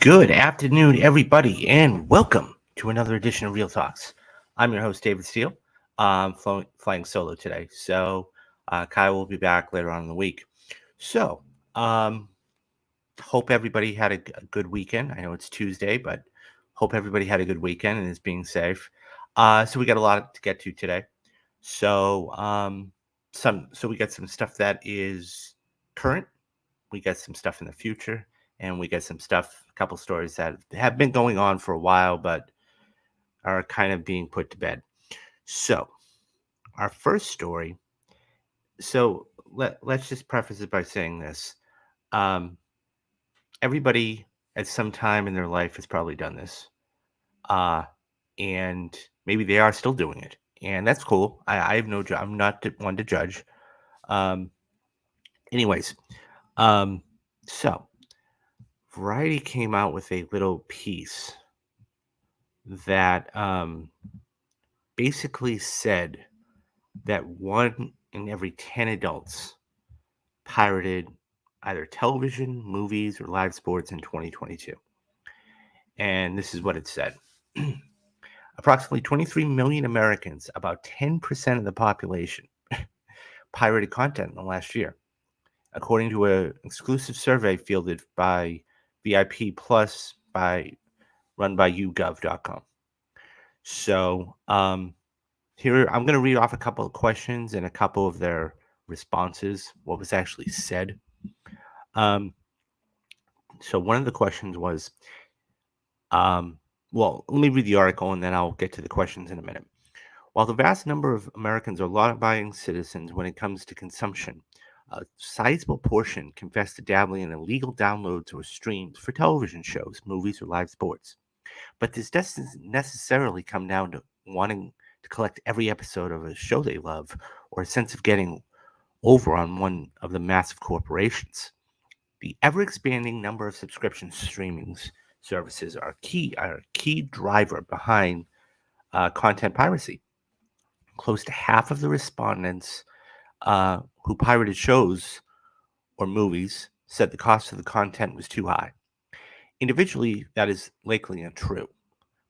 Good afternoon, everybody, and welcome to another edition of Real Talks. I'm your host, David Steele. I'm flying solo today, so Kyle will be back later on in the week. So, um, hope everybody had a good weekend. I know it's Tuesday, but hope everybody had a good weekend and is being safe. So we got a lot to get to today. So, we got some stuff that is current. We got some stuff in the future, and we got some stuff, a couple stories that have been going on for a while, but are kind of being put to bed. So, our first story. So let's just preface it by saying this. Um, Everybody at some time in their life has probably done this, uh, and maybe they are still doing it, and that's cool. I have no, I'm not one to judge. Um, anyways, um, so Variety came out with a little piece that basically said that 1 in every 10 adults pirated either television, movies, or live sports in 2022. And this is what it said. Approximately 23 million Americans, about 10% of the population, pirated content in the last year, according to an exclusive survey fielded by VIP Plus run by YouGov.com. So here I'm going to read off a couple of questions and a couple of their responses, what was actually said. So one of the questions was, well, let me read the article and then I'll get to the questions in a minute. While the vast number of Americans are law-abiding citizens when it comes to consumption, a sizable portion confess to dabbling in illegal downloads or streams for television shows, movies, or live sports. But this doesn't necessarily come down to wanting to collect every episode of a show they love or a sense of getting over on one of the massive corporations. The ever-expanding number of subscription streaming services are a key driver behind content piracy. Close to half of the respondents who pirated shows or movies said the cost of the content was too high. Individually, that is likely untrue,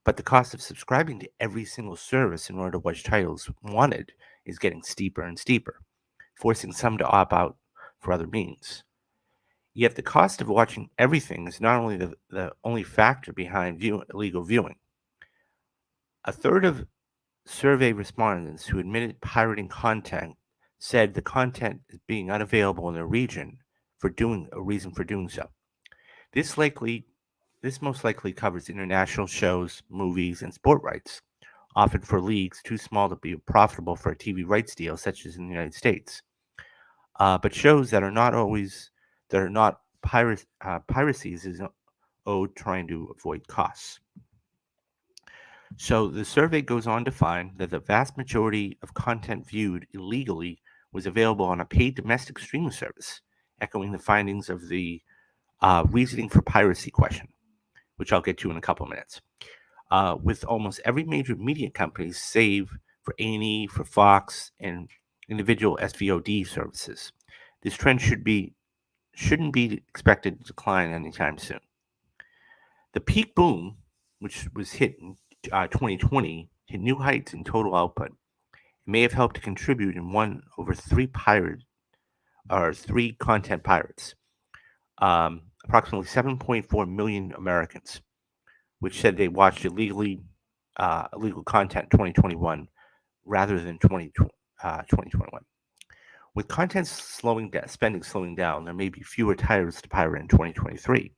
but the cost of subscribing to every single service in order to watch titles wanted is getting steeper and steeper, forcing some to opt out for other means. Yet the cost of watching everything is not only the only factor behind illegal viewing. A third of survey respondents who admitted pirating content said the content is being unavailable in their region for doing a reason for doing so. This most likely covers international shows, movies, and sport rights, often for leagues too small to be profitable for a TV rights deal, such as in the United States. But shows that are not piracies is owed trying to avoid costs. So the survey goes on to find that the vast majority of content viewed illegally was available on a paid domestic streaming service, echoing the findings of the reasoning for piracy question, which I'll get to in a couple of minutes. With almost every major media company, save for A&E, for Fox, and individual SVOD services, this trend shouldn't be expected to decline anytime soon. The peak boom, which was hit in 2020, hit new heights in total output. It may have helped to contribute in one over three content pirates. Approximately 7.4 million Americans, which said they watched illegal content in 2021 rather than 2021. With content spending slowing down, there may be fewer titles to pirate in 2023,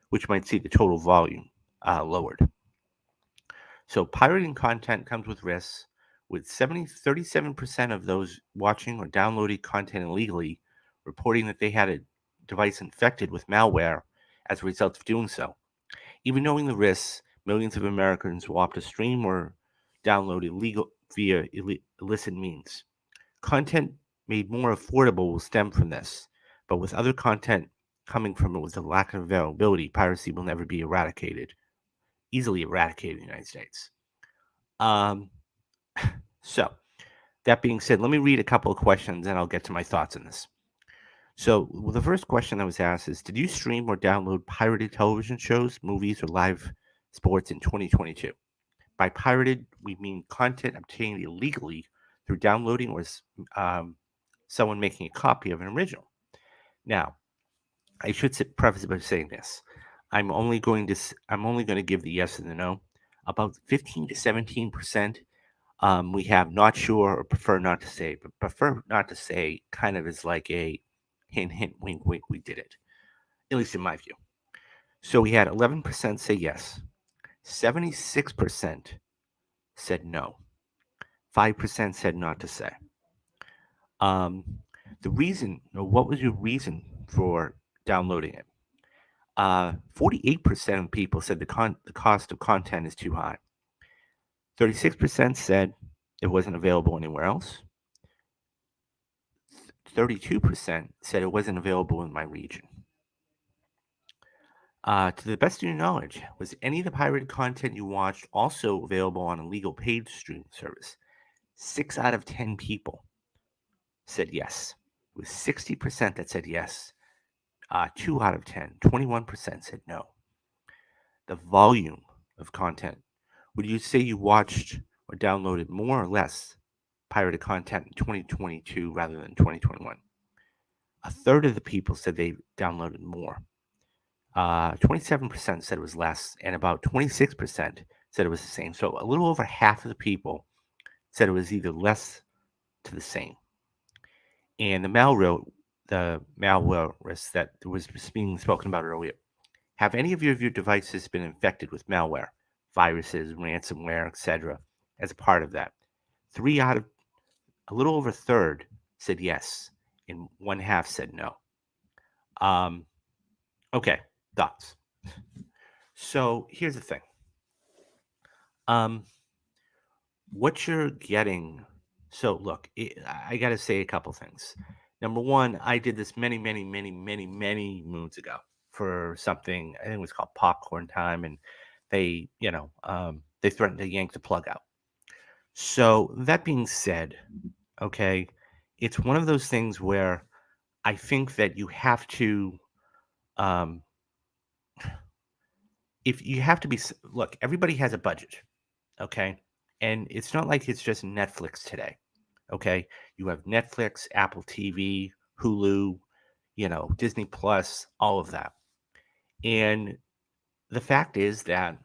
which might see the total volume lowered. So pirating content comes with risks, with 37% of those watching or downloading content illegally reporting that they had a device infected with malware as a result of doing so. Even knowing the risks, millions of Americans will opt to stream or download via illicit means. Content made more affordable will stem from this, but with other content coming from it with a lack of availability, piracy will never be easily eradicated in the United States. So, that being said, let me read a couple of questions and I'll get to my thoughts on this. So the first question that was asked is, did you stream or download pirated television shows, movies, or live sports in 2022? By pirated, we mean content obtained illegally through downloading or someone making a copy of an original. Now, I should preface it by saying this: I'm only going to give the yes and the no. About 15 to 17%. We have not sure or prefer not to say, but prefer not to say kind of is like a hint, hint, wink, wink. We did it, at least in my view. So we had 11% say yes, 76% said no, 5% said not to say. Um, the reason, or what was your reason for downloading it? 48% of people said the cost of content is too high. 36% said it wasn't available anywhere else. 32% said it wasn't available in my region. To the best of your knowledge, was any of the pirated content you watched also available on a legal paid streaming service? 6 out of 10 people said yes. It was 60% that said yes. 2 out of 10, 21% said no. The volume of content. Would you say you watched or downloaded more or less pirated content in 2022 rather than 2021? A third of the people said they downloaded more. 27% said it was less, and about 26% said it was the same. So a little over half of the people said it was either less to the same. And the malware risk that was being spoken about earlier. Have any of your devices been infected with malware, viruses, ransomware, etc. as a part of that? A little over a third said yes, and one half said no. Um, okay, thoughts. So here's the thing. Um, what you're getting. So look, I got to say a couple things. Number one, I did this many, many, many, many, many moons ago for something. I think it was called Popcorn Time, and they threatened to yank the plug out. So that being said, okay, it's one of those things where I think that you have to, um, if you have to be, look, everybody has a budget, okay, and it's not like it's just Netflix today. Okay, you have Netflix, Apple TV, Hulu, Disney Plus, all of that. And the fact is that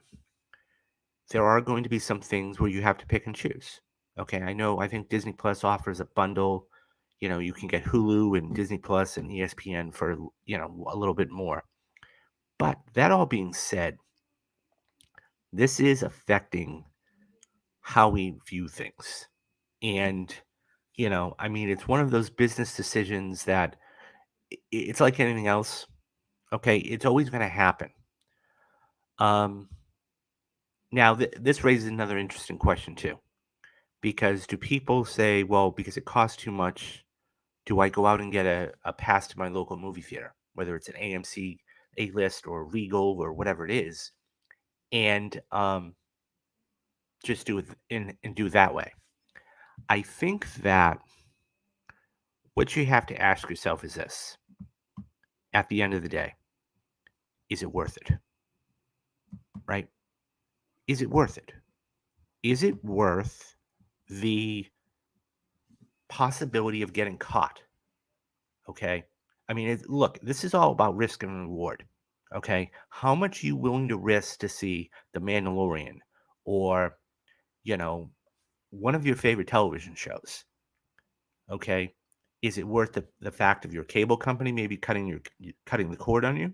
there are going to be some things where you have to pick and choose. Okay, I think Disney Plus offers a bundle. You can get Hulu and Disney Plus and ESPN for, a little bit more. But that all being said, this is affecting how we view things. And, I mean, it's one of those business decisions that it's like anything else. Okay, it's always going to happen. Um, Now, this raises another interesting question too, because do people say, well, because it costs too much, do I go out and get a pass to my local movie theater, whether it's an AMC, A list, or Regal, or whatever it is, and just do it and do it that way? I think that what you have to ask yourself is this: at the end of the day, is it worth it? Right? Is it worth it? Is it worth the possibility of getting caught? Okay. I mean, look, this is all about risk and reward. Okay. How much are you willing to risk to see The Mandalorian or, you know, one of your favorite television shows? Okay. Is it worth the fact of your cable company maybe cutting the cord on you?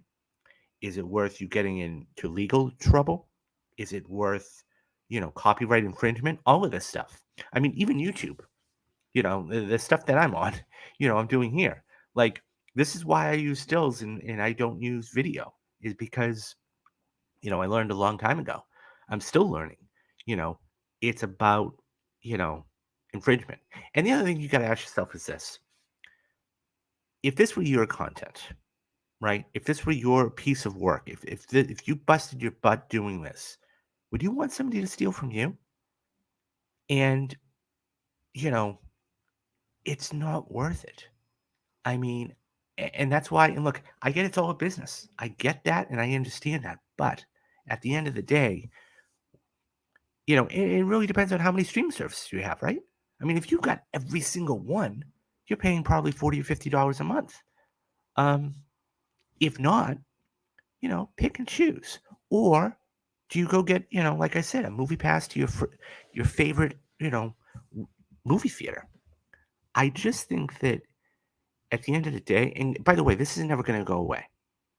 Is it worth you getting into legal trouble? Is it worth, copyright infringement? All of this stuff. I mean, even YouTube. The stuff that I'm on, I'm doing here. Like, this is why I use stills and I don't use video, is because, I learned a long time ago. I'm still learning. You know, it's about, you know, infringement. And the other thing you got to ask yourself is this: if this were your content, right? If this were your piece of work, if you busted your butt doing this, would you want somebody to steal from you? And, you know, it's not worth it. I mean, And that's why, and look, I get it's all a business. I get that and I understand that. But at the end of the day, it really depends on how many stream services you have, right? I mean, if you've got every single one, you're paying probably $40 or $50 a month. Um, if not, pick and choose. Or do you go get, like I said, a movie pass to your favorite, movie theater? I just think that at the end of the day, and by the way, this is never going to go away.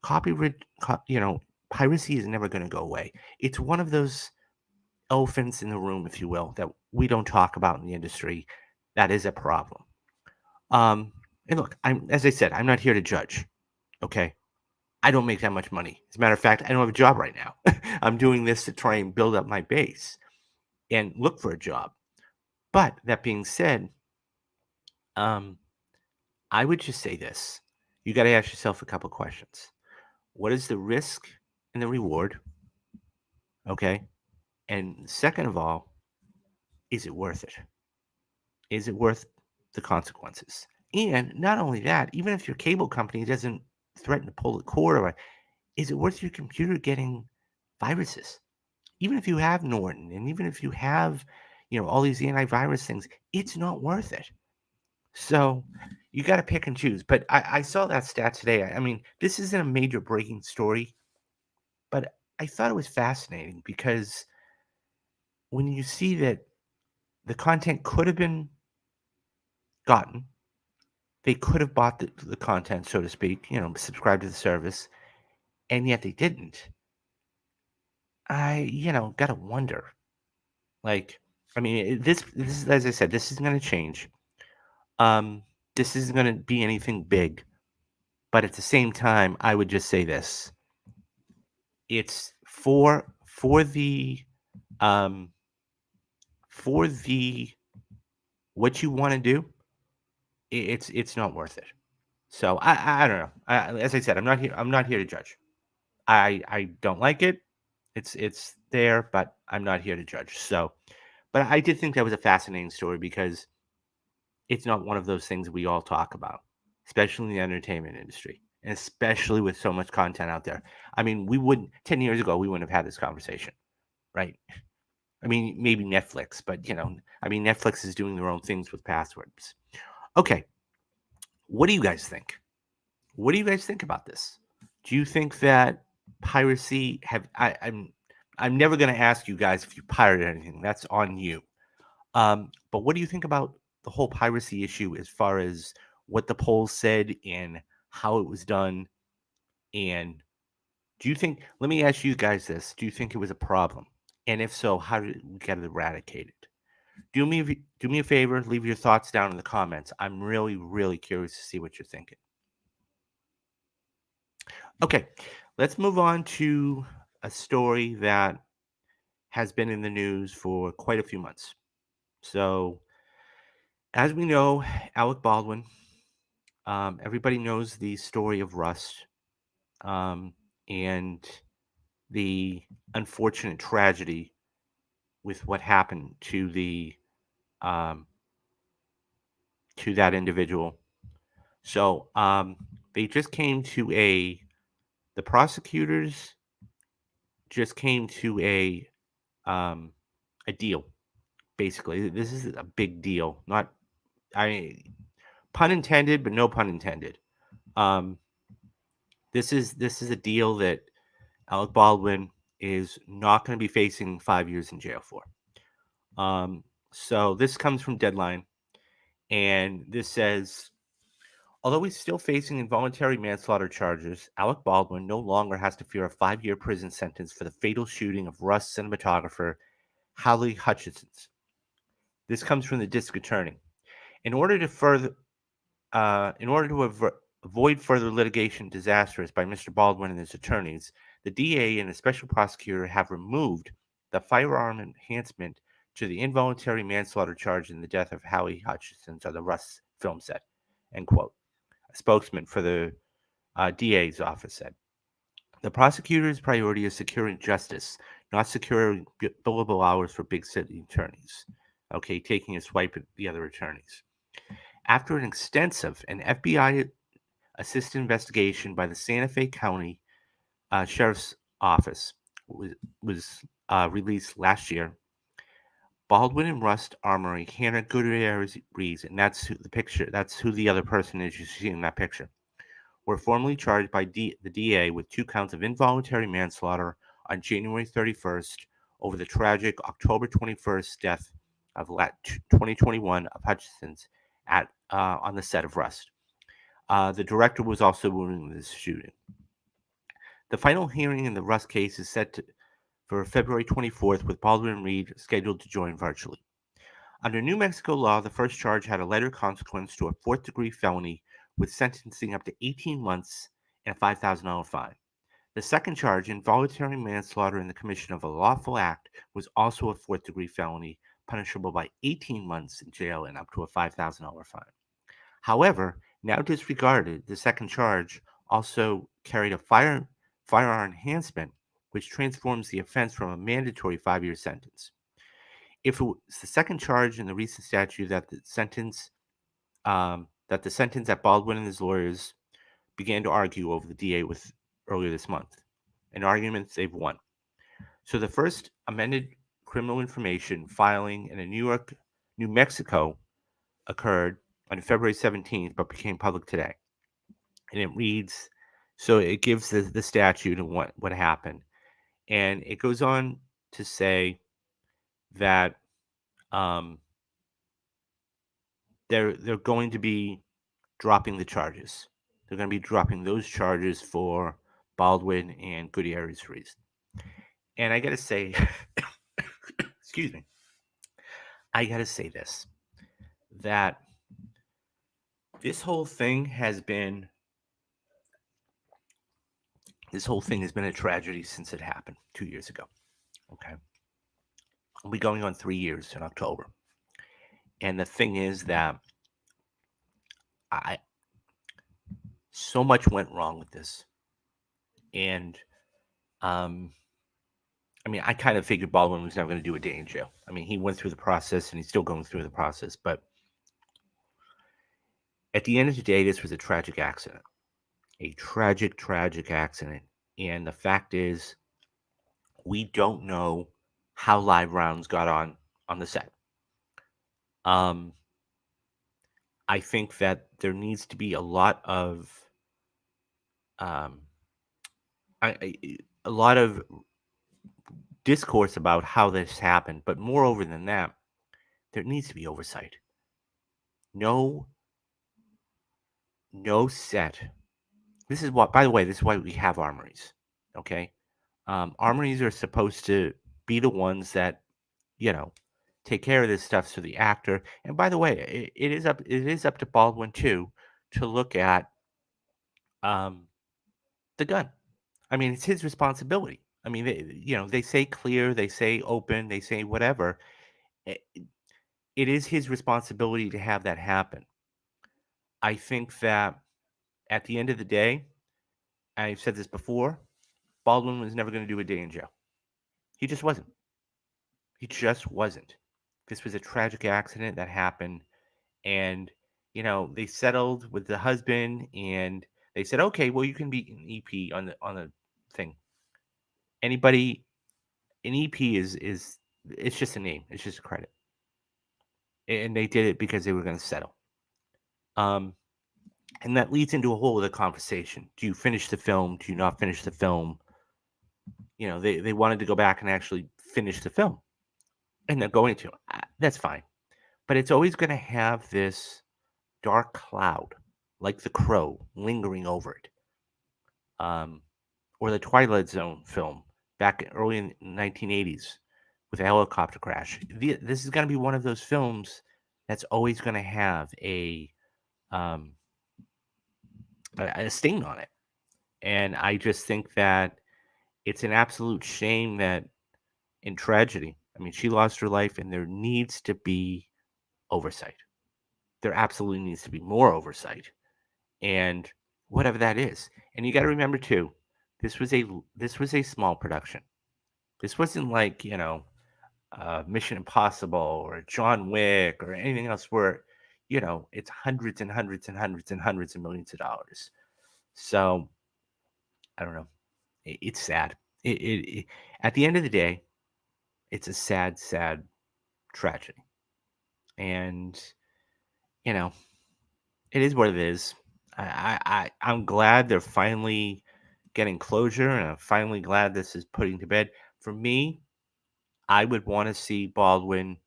Copyright, piracy is never going to go away. It's one of those elephants in the room, if you will, that we don't talk about in the industry. That is a problem. Um, and look, as I said, I'm not here to judge. Okay, I don't make that much money. As a matter of fact, I don't have a job right now. I'm doing this to try and build up my base and look for a job. But that being said, um, I would just say this: you got to ask yourself a couple questions. What is the risk and the reward? Okay, and second of all, is it worth it? Is it worth the consequences? And not only that, even if your cable company doesn't threaten to pull the cord, or is it worth your computer getting viruses? Even if you have Norton and even if you have, all these antivirus things, it's not worth it. So you got to pick and choose. But I saw that stat today. I mean, this isn't a major breaking story, but I thought it was fascinating because when you see that the content could have been gotten, they could have bought the content, so to speak, subscribe to the service, and yet they didn't. Gotta wonder. Like, I mean, this is, as I said, this isn't gonna change. Um, this isn't gonna be anything big, but at the same time, I would just say this: it's um for the what you want to do. It's not worth it. So I don't know. As I said, I'm not here to judge. I don't like it. It's there, but I'm not here to judge. So, but I did think that was a fascinating story because it's not one of those things we all talk about, especially in the entertainment industry, and especially with so much content out there. I mean, we wouldn't 10 years ago we wouldn't have had this conversation, right? I mean, maybe Netflix, but I mean, Netflix is doing their own things with passwords. Okay, what do you guys think? What do you guys think about this? Do you think that piracy have I'm never going to ask you guys if you pirated anything. That's on you. But what do you think about the whole piracy issue as far as what the polls said and how it was done? And do you think, let me ask you guys this, do you think it was a problem? And if so, how did we get it eradicated? Do me a favor, leave your thoughts down in the comments. I'm really, really curious to see what you're thinking. Okay, let's move on to a story that has been in the news for quite a few months. So, as we know, Alec Baldwin, everybody knows the story of Rust, and the unfortunate tragedy with what happened um, to that individual. So, they just came to the prosecutors just came to um, a deal. Basically, this is a big deal. Not, I pun intended, but no pun intended. Um, this is a deal that Alec Baldwin is not going to be facing 5 years in jail for. Um, so this comes from Deadline, and this says, although he's still facing involuntary manslaughter charges, Alec Baldwin no longer has to fear a 5-year prison sentence for the fatal shooting of Rust cinematographer Hallie Hutchison. This comes from the district attorney. In order to further, avoid further litigation disasters by Mr. Baldwin and his attorneys, the DA and the special prosecutor have removed the firearm enhancement to the involuntary manslaughter charge in the death of Hallie Hutchison on the Rust film set. End quote. A spokesman for the DA's office said. The prosecutor's priority is securing justice, not securing billable hours for big city attorneys. Okay, taking a swipe at the other attorneys. After an extensive and FBI assisted investigation by the Santa Fe County Sheriff's Office was released last year. Baldwin and Rust Armory, Hannah Gutierrez Reeves, and that's who the picture. That's who the other person is you see in that picture. Were formally charged by the DA with 2 counts of involuntary manslaughter on January 31st over the tragic October 21st death of 2021 of Hutchinson's on the set of Rust. The director was also wounded in this shooting. The final hearing in the Rust case is for February 24th, with Baldwin and Reed scheduled to join virtually. Under New Mexico law, the first charge had a lighter consequence to a fourth-degree felony with sentencing up to 18 months and a $5,000 fine. The second charge, involuntary manslaughter in the commission of a lawful act, was also a fourth-degree felony, punishable by 18 months in jail and up to a $5,000 fine. However, now disregarded, the second charge also carried a firearm enhancement, which transforms the offense from a mandatory 5-year sentence. If it was the second charge in the recent statute that the sentence that Baldwin and his lawyers began to argue over the DA with earlier this month, an argument they've won. So the first amended criminal information filing in New Mexico occurred on February 17th, but became public today. And it reads, so it gives the statute and what happened. And it goes on to say that they're going to be dropping the charges. They're going to be dropping those charges for Baldwin and Gutierrez Reeves. And I got to say, excuse me, I got to say this, that this whole thing has been a tragedy since it happened 2 years ago. Okay. We'll be going on 3 years in October. And the thing is that so much went wrong with this. And I kind of figured Baldwin was never going to do a day in jail. I mean, he went through the process and he's still going through the process. But at the end of the day, this was a tragic accident. A tragic, tragic accident. And the fact is, we don't know how live rounds got on the set. I think that there needs to be a lot of a lot of discourse about how this happened, but moreover than that, there needs to be oversight. No set. This is what, by the way, this is why we have armories. Okay, armories are supposed to be the ones that, take care of this stuff. So the actor, and by the way, it is up to Baldwin too to look at the gun. I mean, it's his responsibility. I mean, they say clear, they say open, they say whatever. It is his responsibility to have that happen. I think that at the end of the day, I've said this before, Baldwin was never going to do a day in jail. He just wasn't. He just wasn't. This was a tragic accident that happened, and they settled with the husband, and they said, okay, well, you can be an EP on the thing. Anybody, an EP is it's just a name. It's just a credit, and they did it because they were going to settle. And that leads into a whole other conversation. Do you finish the film? Do you not finish the film? They wanted to go back and actually finish the film, and they're going to. That's fine, but it's always going to have this dark cloud, like The Crow, lingering over it. Or the Twilight Zone film back early in the 1980s with a helicopter crash. This is going to be one of those films that's always going to have a stain on it. And I just think that it's an absolute shame that in tragedy, I mean, she lost her life, and there needs to be oversight. There absolutely needs to be more oversight, and whatever that is. And you got to remember too, this was a small production. This wasn't like Mission Impossible or John Wick or anything else where it's hundreds and hundreds and hundreds and hundreds of millions of dollars. So I don't know. It's sad. It at the end of the day, it's a sad, sad tragedy, and you know, it is what it is. I'm glad they're finally getting closure, and I'm finally glad this is putting to bed. For me, I would want to see Baldwin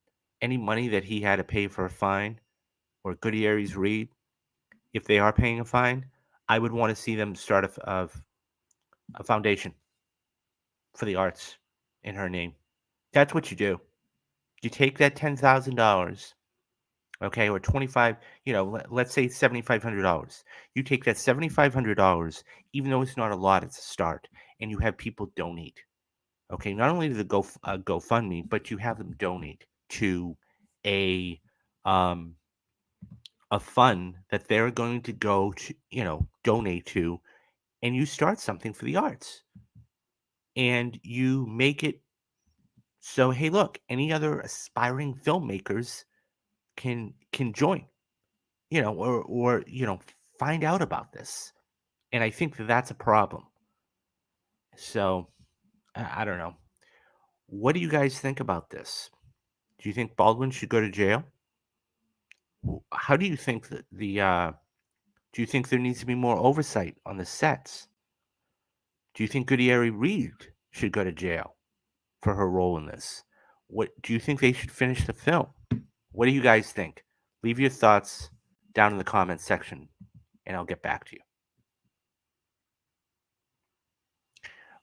any money that he had to pay for a fine or Gutierrez Reed, if they are paying a fine, I would want to see them start a foundation for the arts in her name. That's what you do. You take that $10,000, okay, or 25, let's say $7,500. You take that $7,500, even though it's not a lot, it's a start, and you have people donate. Okay, not only do the GoFundMe, but you have them donate to a um, a fund that they're going to go to, donate to, and you start something for the arts, and you make it so, hey, look, any other aspiring filmmakers can join, or find out about this. And I think that that's a problem. So I don't know. What do you guys think about this? Do you think Baldwin should go to jail? How do you think that do you think there needs to be more oversight on the sets? Do you think Gutierrez Reed should go to jail for her role in this? What do you think they should finish the film? What do you guys think? Leave your thoughts down in the comments section, and I'll get back to you.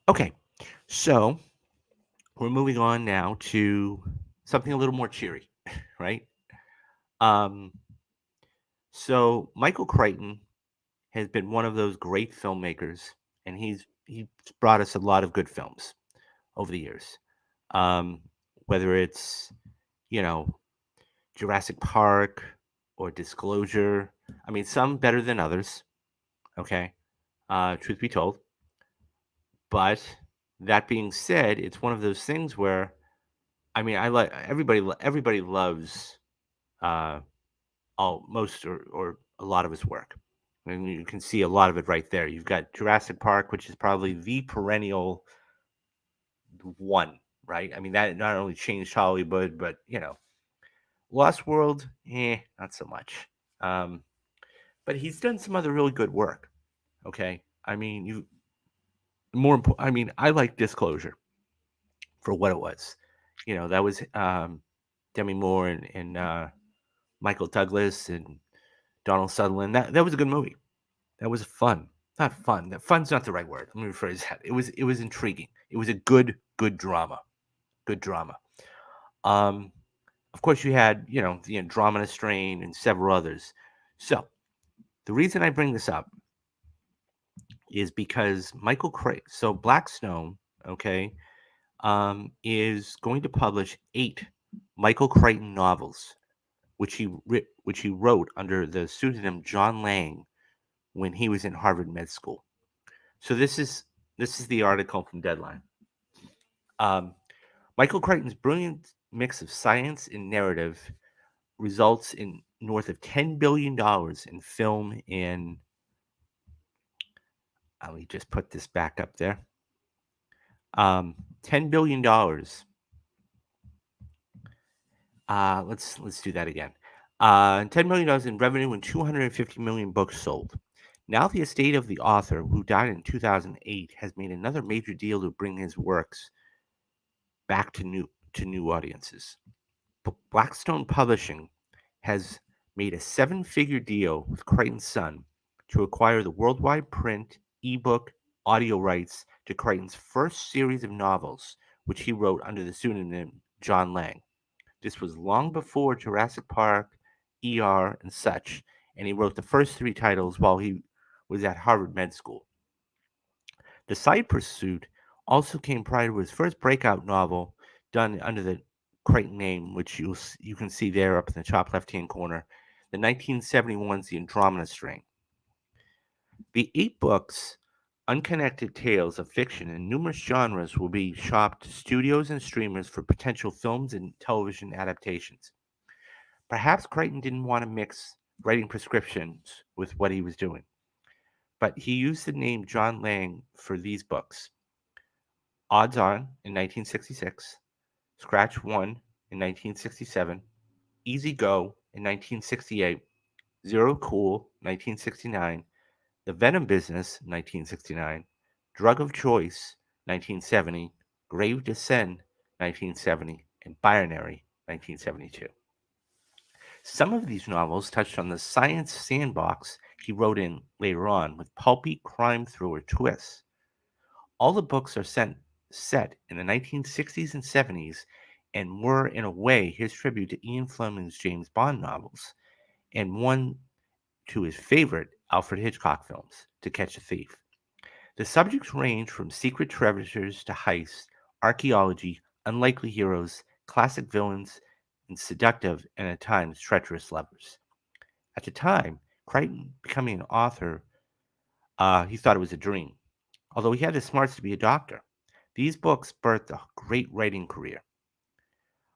Okay, so we're moving on now to something a little more cheery, right? Um, so Michael Crichton has been one of those great filmmakers, and he's brought us a lot of good films over the years. Um, whether it's you know Jurassic Park or Disclosure, I mean some better than others. Okay, truth be told, but that being said, it's one of those things where I mean I like everybody loves uh, all most or a lot of his work. And you can see a lot of it right there. You've got Jurassic Park, which is probably the perennial one, right? I mean, that not only changed Hollywood, but Lost World, not so much. Um, but he's done some other really good work. Okay, I mean, I mean, I like Disclosure for what it was. That was Demi Moore and Michael Douglas and Donald Sutherland. That was a good movie. That was fun. Not fun. That fun's not the right word. Let me rephrase that. It was intriguing. It was a good drama. Good drama. Um, of course, you had the Andromeda Strain and several others. So the reason I bring this up is because Michael Crichton. So Blackstone, okay, is going to publish 8 Michael Crichton novels, which he wrote under the pseudonym John Lang when he was in Harvard Med School. So this is the article from Deadline. Um, Michael Crichton's brilliant mix of science and narrative results in north of $10 billion in film and let me just put this back up there. $10 billion. Let's do that again. $10 million in revenue and 250 million books sold. Now the estate of the author, who died in 2008, has made another major deal to bring his works back to new audiences. Blackstone Publishing has made a 7-figure deal with Crichton's son to acquire the worldwide print, ebook, audio rights to Crichton's first series of novels, which he wrote under the pseudonym John Lang. This was long before Jurassic Park, ER, and such, and he wrote the first 3 titles while he was at Harvard Med School. The side pursuit also came prior to his first breakout novel, done under the Crichton name, which you can see there up in the top left-hand corner, the 1971's The Andromeda Strain. The 8 books, unconnected tales of fiction in numerous genres, will be shopped to studios and streamers for potential films and television adaptations. Perhaps Crichton didn't want to mix writing prescriptions with what he was doing. but he used the name John Lang for these books: Odds On in 1966, Scratch One in 1967, Easy Go in 1968, Zero Cool 1969, The Venom Business 1969, Drug of Choice 1970, Grave Descent 1970, and Binary 1972. Some of these novels touched on the science sandbox he wrote in later on with pulpy crime thriller twists. All the books are set in the 1960s and 70s and were, in a way, his tribute to Ian Fleming's James Bond novels and one to his favorite Alfred Hitchcock films, To Catch a Thief. The subjects range from secret treasures to heists, archaeology, unlikely heroes, classic villains, and seductive and at times treacherous lovers. At the time, Crichton becoming an author, he thought it was a dream, although he had the smarts to be a doctor. These books birthed a great writing career.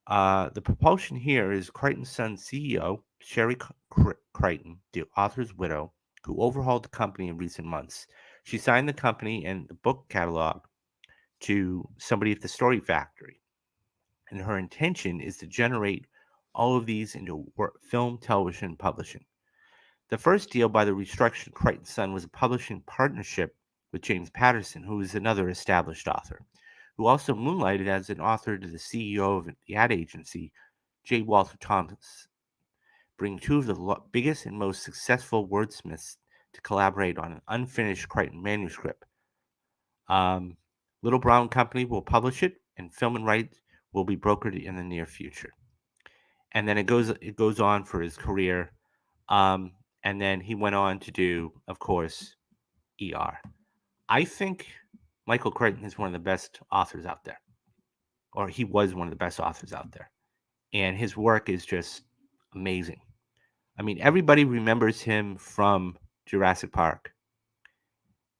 The propulsion here is Crichton's son's CEO, Sherry Crichton, the author's widow, who overhauled the company in recent months. She signed the company and the book catalog to somebody at the Story Factory, and her intention is to generate all of these into film, television, and publishing. The first deal by the restructured Crichton son was a publishing partnership with James Patterson, who is another established author, who also moonlighted as an author to the CEO of the ad agency, J. Walter Thomas, bringing two of the biggest and most successful wordsmiths to collaborate on an unfinished Crichton manuscript. Um, Little Brown Company will publish it, and film and rights will be brokered in the near future. And then it goes on for his career. Um, and then he went on to do, of course, ER. I think Michael Crichton is one of the best authors out there, or he was one of the best authors out there. And his work is just amazing. I mean, everybody remembers him from Jurassic Park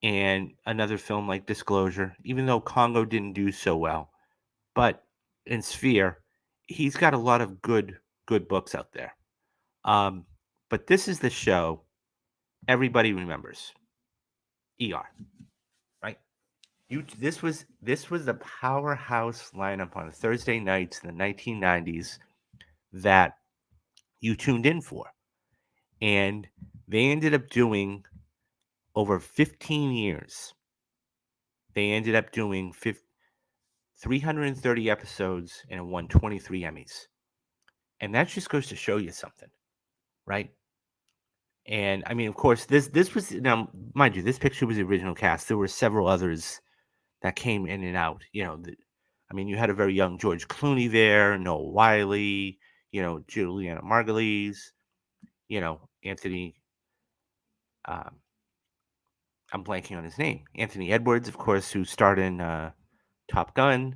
and another film like Disclosure, even though Congo didn't do so well. But in Sphere, he's got a lot of good books out there. Um, but this is the show everybody remembers. ER, right? This was the powerhouse lineup on Thursday nights in the 1990s that you tuned in for. And they ended up doing over 15 years. They ended up doing 330 episodes and it won 23 Emmys. And that just goes to show you something, right? And I mean, of course, this was, now, mind you, this picture was the original cast. There were several others that came in and out. I mean, you had a very young George Clooney there, Noah Wiley, Juliana Margulies, Anthony. Um, I'm blanking on his name. Anthony Edwards, of course, who starred in Top Gun.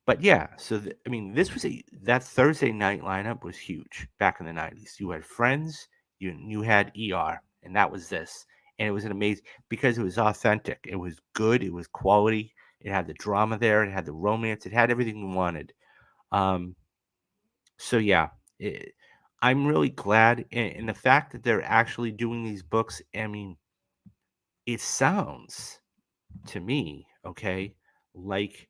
But yeah, so I mean, that Thursday night lineup was huge back in the 90s. You had Friends, you had ER, and that was this. And it was an amazing, because it was authentic. It was good, it was quality. It had the drama there, it had the romance, it had everything you wanted. Um so yeah, I'm really glad, and the fact that they're actually doing these books, I mean, it sounds to me, okay, like,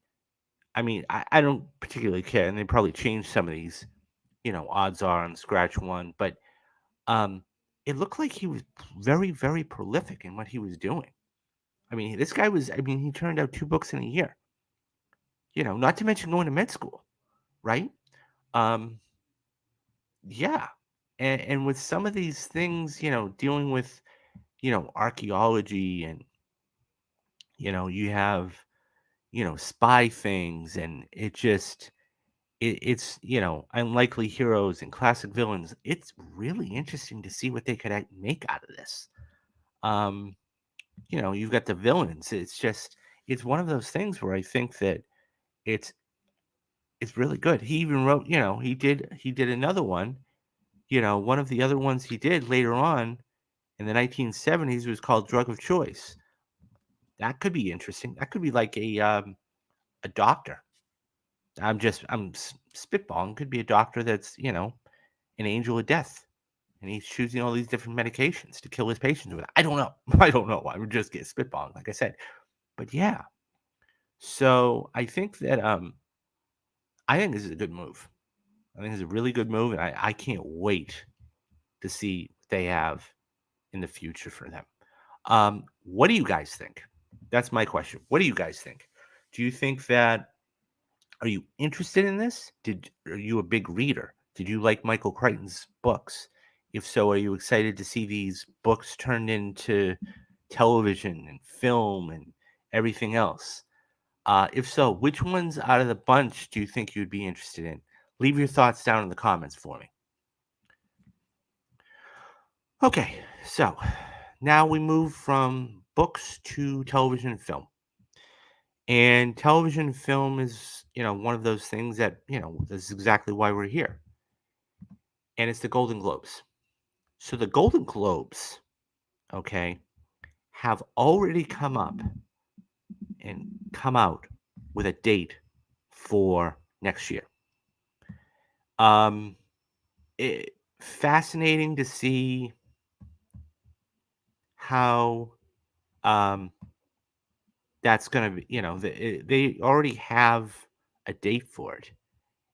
I mean, I don't particularly care, and they probably changed some of these, odds are on Scratch One, but um, it looked like he was very, very prolific in what he was doing. I mean, this guy was, I mean, he turned out two books in a year, not to mention going to med school, right? Um, yeah. And with some of these things, dealing with, archaeology and, you have, spy things, and it's unlikely heroes and classic villains. It's really interesting to see what they could make out of this. um you've got the villains. It's one of those things where I think that it's it's really good. He even wrote, he did another one. One of the other ones he did later on in the 1970s was called Drug of Choice. That could be interesting. That could be like a doctor. I'm spitballing. Could be a doctor that's, an angel of death, and he's choosing all these different medications to kill his patients with. I don't know. I don't know. I would just get spitballing, like I said. But yeah, so I think this is a good move. I think it's a really good move, and I can't wait to see what they have in the future for them. What do you guys think? That's my question. What do you guys think? Do you think that Are you interested in this? Are you a big reader? Did you like Michael Crichton's books? If so, are you excited to see these books turned into television and film and everything else? If so, which ones out of the bunch do you think you'd be interested in? Leave your thoughts down in the comments for me. Okay, so now we move from books to television and film. And television and film is, one of those things that, this is exactly why we're here. And it's the Golden Globes. So the Golden Globes, okay, have already come up and come out with a date for next year. Um, Fascinating to see how um that's gonna be. They already have a date for it,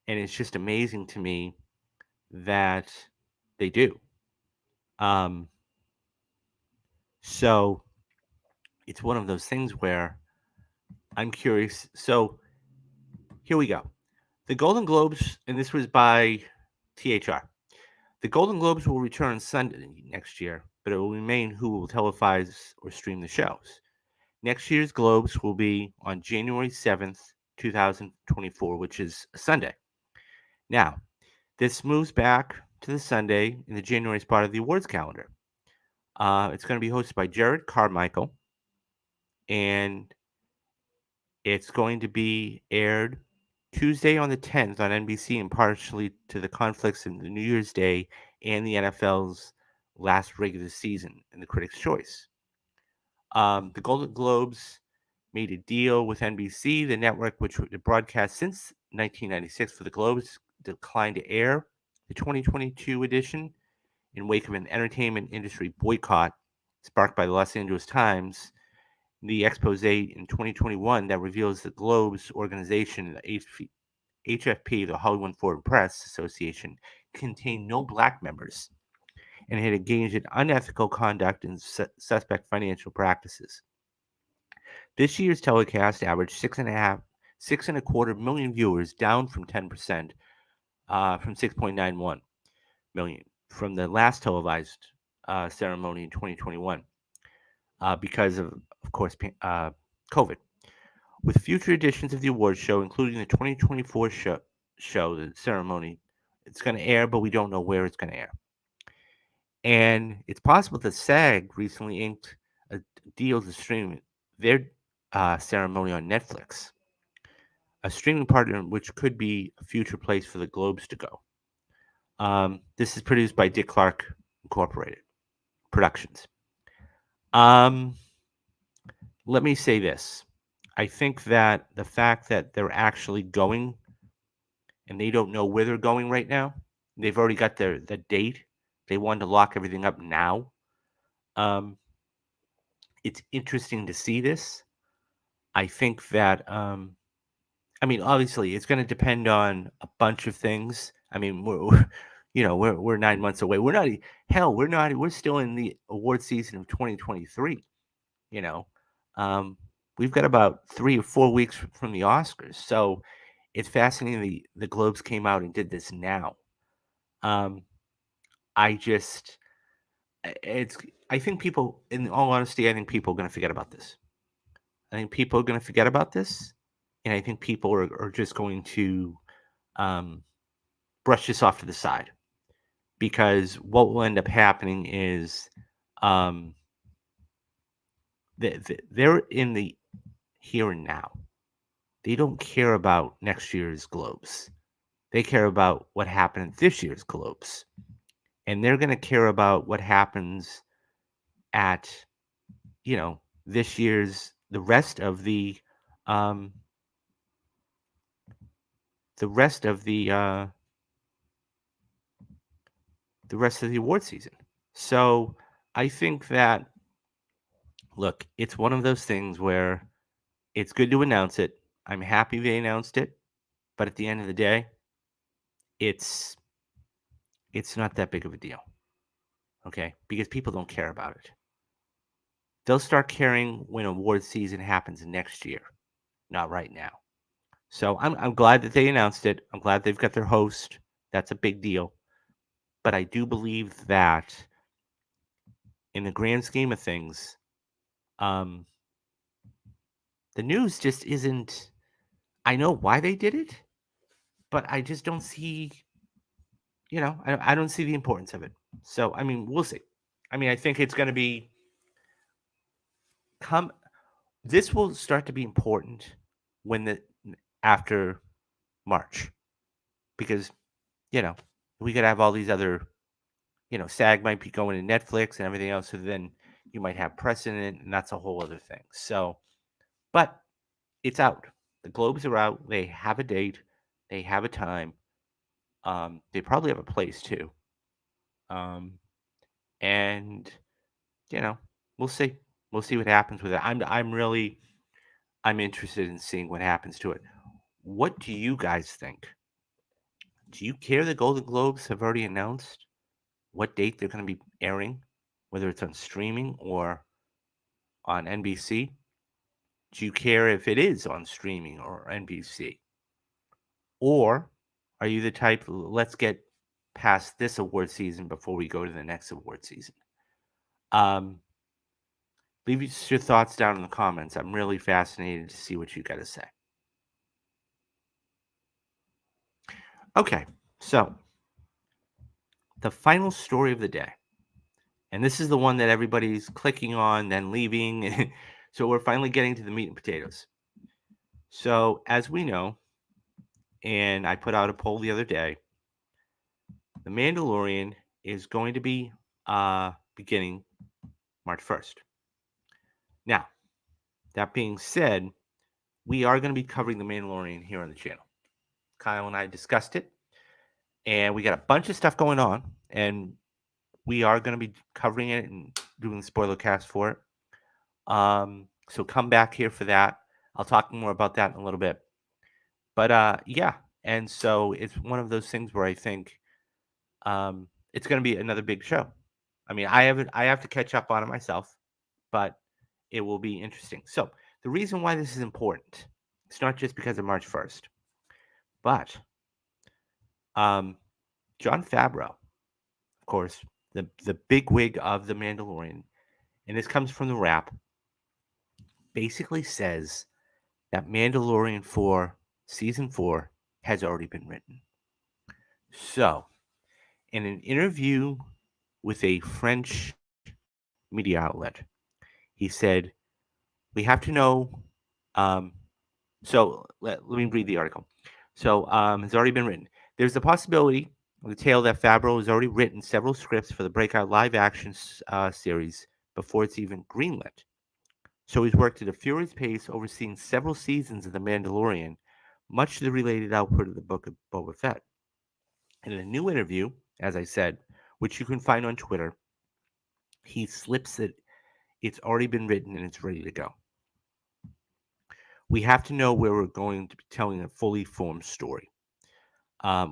and it's just amazing to me that they do. Um, so it's one of those things where I'm curious. So here we go. The Golden Globes, and this was by THR. The Golden Globes will return Sunday next year, but it will remain who will televise or stream the shows. Next year's Globes will be on January 7th, 2024, which is a Sunday. Now, this moves back to the Sunday in the January spot of the awards calendar. It's going to be hosted by Jared Carmichael, and it's going to be aired Tuesday on the 10th on NBC, and partially to the conflicts in the New Year's Day and the NFL's last regular season in the Critics' Choice. The Golden Globes made a deal with NBC, the network which would broadcast since 1996 for the Globes, declined to air the 2022 edition in wake of an entertainment industry boycott sparked by the Los Angeles Times. The expose in 2021 that reveals the Globes organization, the HFP, the Hollywood Foreign Press Association, contained no black members and had engaged in unethical conduct and suspect financial practices. This year's telecast averaged 6.25 million viewers, down from 10%, from 6.91 million from the last televised ceremony in 2021, because of course, COVID. With future editions of the awards show, including the 2024 show, the ceremony, it's going to air, but we don't know where it's going to air. And it's possible that SAG recently inked a deal to stream their ceremony on Netflix, a streaming partner which could be a future place for the Globes to go. This is produced by Dick Clark Incorporated Productions. Let me say this. I think that the fact that they're actually going and they don't know where they're going right now, they've already got the date. They wanted to lock everything up now. Um, it's interesting to see this. I think that obviously it's going to depend on a bunch of things. I mean, we're 9 months away. We're still in the award season of 2023. You know, um, we've got about 3 or 4 weeks from the Oscars, so it's fascinating. The Globes came out and did this now. Um, I just, it's. I think people, in all honesty, I think people are going to forget about this. I think people are going to forget about this, and I think people are just going to um, brush this off to the side, because what will end up happening is um, they're in the here and now. They don't care about next year's Globes. They care about what happened at this year's Globes, and they're going to care about what happens at this year's the rest of um, the the rest of the award season. So I think that, look, it's one of those things where it's good to announce it. I'm happy they announced it, but at the end of the day, it's it's not that big of a deal, okay? Because people don't care about it. They'll start caring when award season happens next year, not right now. So I'm glad that they announced it. I'm glad they've got their host. That's a big deal. But I do believe that in the grand scheme of things, um, the news just isn't. I know why they did it, but I just don't see. I don't see the importance of it. So I mean, we'll see. I mean, I think it's going to be come. This will start to be important when the after March, because you know we could have all these other. SAG might be going to Netflix and everything else. So then you might have precedent, and that's a whole other thing. So, but it's out. The Globes are out. They have a date. They have a time. They probably have a place too. Um, and you know, we'll see. We'll see what happens with it. I'm interested in seeing what happens to it. What do you guys think? Do you care the Golden Globes have already announced what date they're going to be airing, whether it's on streaming or on NBC? Do you care if it is on streaming or NBC? Or are you the type, let's get past this award season before we go to the next award season? Um, Leave your thoughts down in the comments. I'm really fascinated to see what you got to say. Okay, so the final story of the day. And this is the one that everybody's clicking on, then leaving. So we're finally getting to the meat and potatoes. So, as we know, and I put out a poll the other day, The Mandalorian is going to be beginning March 1st. Now, that being said, we are going to be covering The Mandalorian here on the channel. Kyle and I discussed it, and we got a bunch of stuff going on, and we are going to be covering it and doing the spoiler cast for it. So come back here for that. I'll talk more about that in a little bit. But yeah, and so it's one of those things where I think it's going to be another big show. I mean, I have to catch up on it myself, but it will be interesting. So the reason why this is important, it's not just because of March 1st, but John Favreau, of course, the big wig of the Mandalorian, and this comes from the Wrap, basically says that Mandalorian 4 season 4 has already been written. So, in an interview with a French media outlet, he said, "We have to know." Um, let me read the article. So, it's already been written. There's a possibility of the tale that Favreau has already written several scripts for the breakout live action series before it's even greenlit. So he's worked at a furious pace, overseeing several seasons of The Mandalorian, much to the related output of the Book of Boba Fett. In a new interview, as I said, which you can find on Twitter, he slips that it's already been written and it's ready to go. We have to know where we're going to be telling a fully formed story.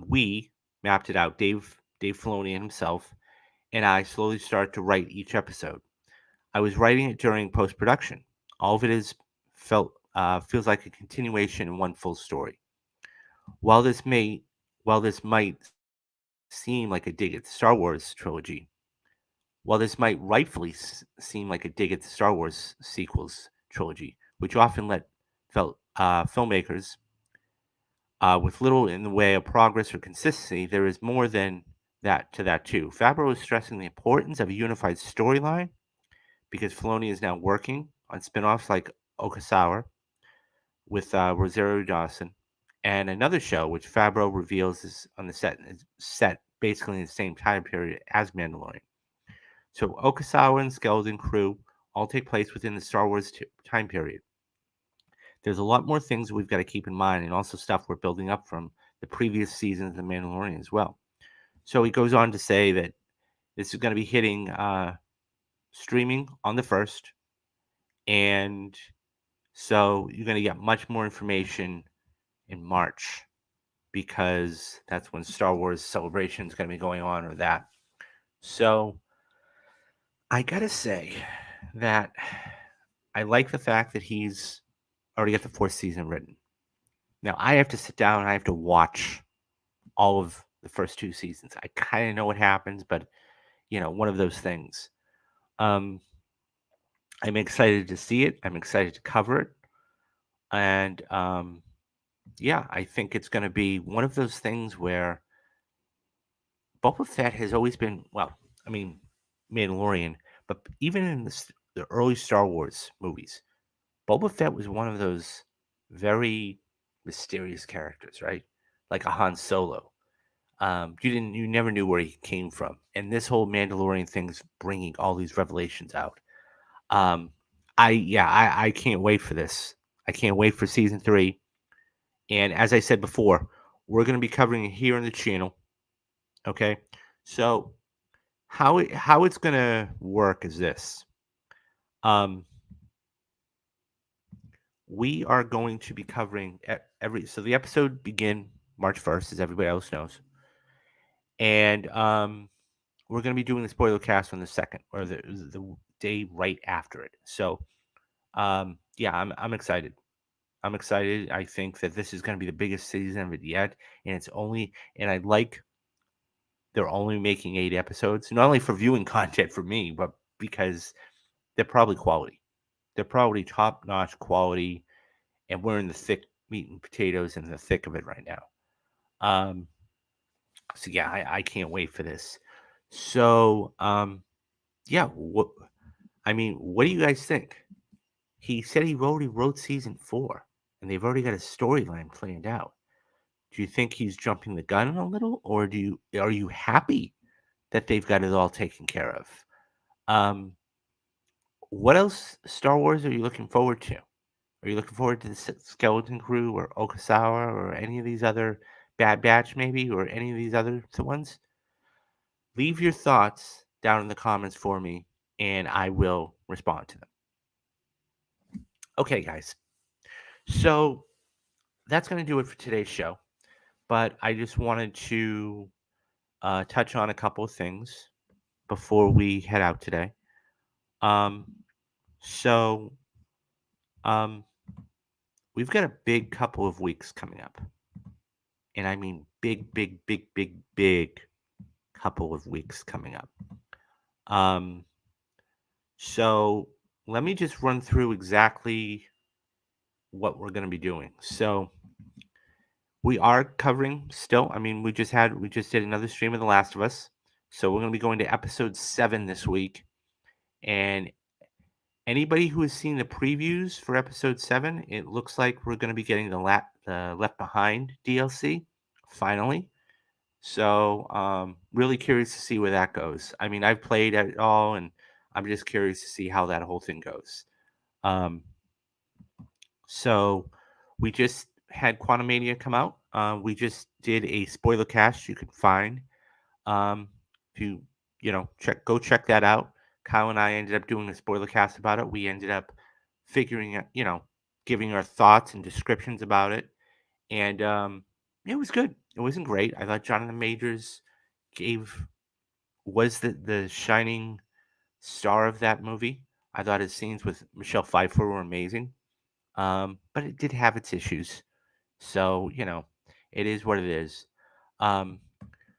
We mapped it out. Dave Filoni and himself, and I slowly started to write each episode. I was writing it during post production. All of it feels like a continuation in one full story. While this may while this might seem like a dig at the Star Wars trilogy, while this might rightfully seem like a dig at the Star Wars sequels trilogy, which often let filmmakers with little in the way of progress or consistency, there is more than that to that too. Favreau is stressing the importance of a unified storyline because Filoni is now working on spin-offs like Okasawa with Rosario Dawson, and another show which Favreau reveals is on the set basically in the same time period as Mandalorian. So Okasawa and Skeleton Crew all take place within the Star Wars time period. There's a lot more things we've got to keep in mind, and also stuff we're building up from the previous seasons of The Mandalorian as well. So he goes on to say that This is going to be hitting streaming on the 1st. And so you're going to get much more information in March because that's when Star Wars Celebration is going to be going on, or that. So I got to say that I like the fact that he's already got the fourth season written. Now I have to sit down and I have to watch all of the first two seasons. I kind of know what happens, but one of those things. Um, I'm excited to see it. I'm excited to cover it, and yeah, I think it's going to be one of those things where Boba Fett has always been, well, I mean, Mandalorian, but even in the early Star Wars movies, Boba Fett was one of those very mysterious characters, right? Like a Han Solo. You never knew where he came from, and this whole Mandalorian thing's bringing all these revelations out. Um, I can't wait for this. I can't wait for season 3. And as I said before, we're going to be covering it here on the channel. Okay, so how it's going to work is this. We are going to be covering so the episode begin March 1st, as everybody else knows, and we're going to be doing the spoiler cast on the 2nd, or the day right after it. So yeah, I'm excited. I'm excited. I think that this is going to be the biggest season of it yet, and I like they're only making 8 episodes, not only for viewing content for me, but because they're probably quality. They're probably top notch quality, and we're in the thick meat and potatoes in the thick of it right now. Um, so yeah, I can't wait for this. So yeah, what do you guys think? He said he already wrote season 4, and they've already got a storyline planned out. Do you think he's jumping the gun a little, or are you happy that they've got it all taken care of? Um, what else Star Wars are you looking forward to? Are you looking forward to the Skeleton Crew or Okasawa or any of these other Bad Batch maybe, or any of these other ones? Leave your thoughts down in the comments for me, and I will respond to them. Okay, guys. So that's going to do it for today's show. But I just wanted to touch on a couple of things before we head out today. Um, so um, we've got a big couple of weeks coming up, and I mean big, big, big, big, big couple of weeks coming up. Um, so let me just run through exactly what we're going to be doing. So we are covering still. I mean, we just did another stream of The Last of Us. So we're going to be going to episode 7 this week. And anybody who has seen the previews for episode 7, it looks like we're going to be getting the Left Behind DLC finally. So really curious to see where that goes. I mean, I've played it all, and I'm just curious to see how that whole thing goes. So we just had Quantumania come out. We just did a spoiler cast you can find. If you go check that out. Kyle and I ended up doing a spoiler cast about it. We ended up figuring out, giving our thoughts and descriptions about it. And it was good. It wasn't great. I thought Jonathan Majors was the shining star of that movie. I thought his scenes with Michelle Pfeiffer were amazing. But it did have its issues. So, it is what it is.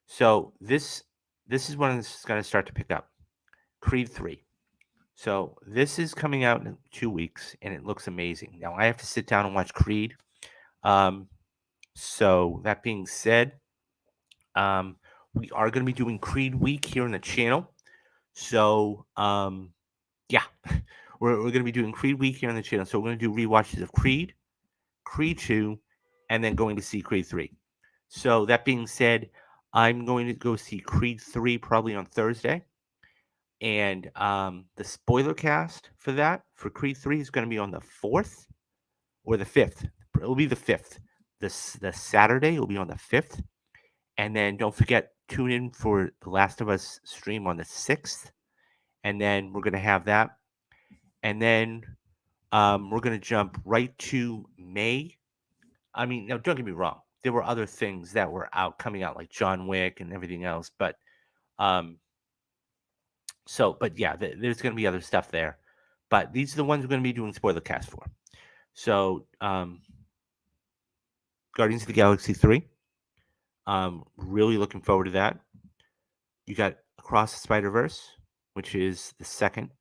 So this is when it's going to start to pick up. Creed 3. So this is coming out in 2 weeks, and it looks amazing. Now I have to sit down and watch Creed. So that being said, we are going to be doing Creed Week here on the channel. So yeah, we're going to be doing Creed Week here on the channel. So we're going to do rewatches of Creed, Creed 2, and then going to see Creed 3. So that being said, I'm going to go see Creed 3 probably on Thursday. And the spoiler cast for Creed 3 is going to be on the 4th or the 5th. It will be the 5th. The Saturday will be on the 5th. And then don't forget tune in for the Last of Us stream on the 6th, and then we're gonna have that, and then we're gonna jump right to May. I mean, now don't get me wrong. There were other things that were coming out, like John Wick and everything else, but um, but yeah, there's gonna be other stuff there. But these are the ones we're gonna be doing spoiler cast for. So, Guardians of the Galaxy 3. Really looking forward to that. You got Across the Spider Verse, which is the second.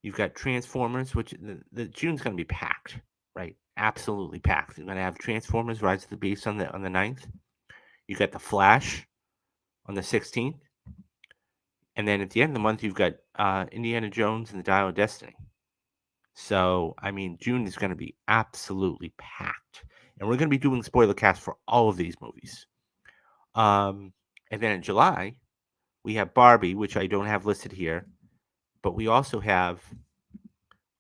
You've got Transformers, which the June's going to be packed, right? Absolutely packed. You're going to have Transformers: Rise of the Beast on the 9th. You got the Flash on the 16th, and then at the end of the month, you've got Indiana Jones and the Dial of Destiny. So, I mean, June is going to be absolutely packed, and we're going to be doing spoiler cast for all of these movies. And then in July, we have Barbie, which I don't have listed here, but we also have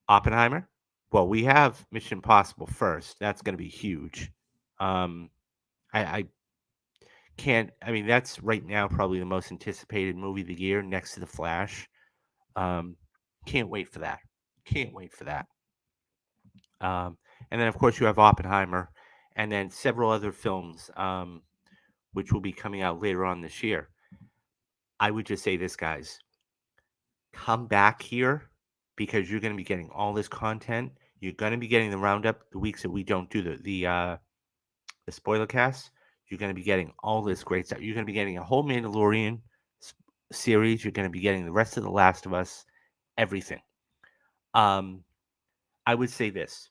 Oppenheimer. Well, we have Mission Impossible first. That's going to be huge. Um, I can't. I mean, that's right now probably the most anticipated movie of the year, next to The Flash. Um, can't wait for that. Can't wait for that. And then, of course, you have Oppenheimer, and then several other films, which will be coming out later on this year. I would just say this, guys: come back here because you're going to be getting all this content. You're going to be getting the roundup the weeks that we don't do the spoiler cast. You're going to be getting all this great stuff. You're going to be getting a whole Mandalorian series. You're going to be getting the rest of The Last of Us, everything. Um, I would say this,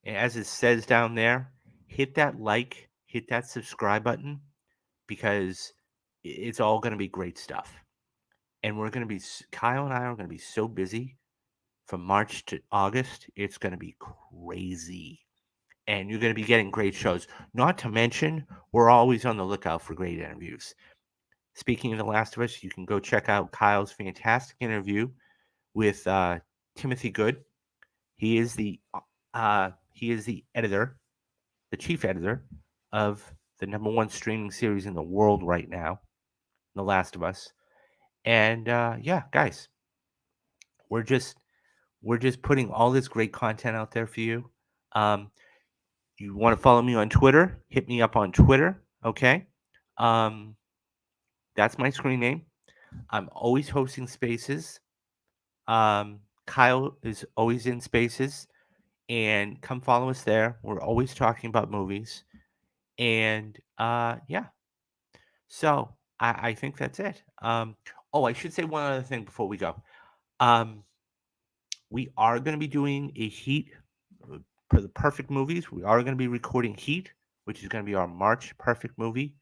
as it says down there, hit that like, hit that subscribe button because it's all going to be great stuff. And we're going to be, Kyle and I are going to be so busy from March to August. It's going to be crazy. And you're going to be getting great shows. Not to mention, we're always on the lookout for great interviews. Speaking of The Last of Us, you can go check out Kyle's fantastic interview with Timothy Good. He is the editor, the chief editor of the #1 streaming series in the world right now, The Last of Us. And yeah, guys, we're just putting all this great content out there for you. Um, you want to follow me on Twitter? Hit me up on Twitter. Okay. Um, that's my screen name. I'm always hosting spaces. Kyle is always in spaces, and come follow us there. We're always talking about movies, and yeah. So I think that's it. Oh, I should say one other thing before we go. Um, we are going to be doing a Heat for the perfect movies. We are going to be recording Heat, which is going to be our March perfect movie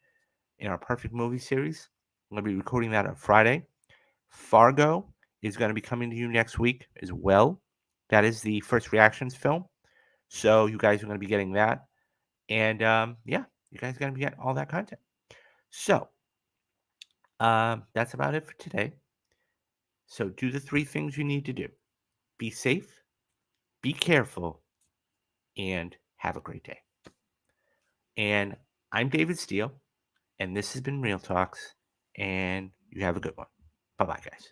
in our perfect movie series. I'm going to be recording that on Friday. Fargo is going to be coming to you next week as well. That is the first reactions film. So you guys are going to be getting that. And yeah, you guys are going to be getting all that content. So that's about it for today. So do the 3 things you need to do: be safe, be careful, and have a great day. And I'm David Steele, and this has been Real Talks, and you have a good one. Bye bye, guys.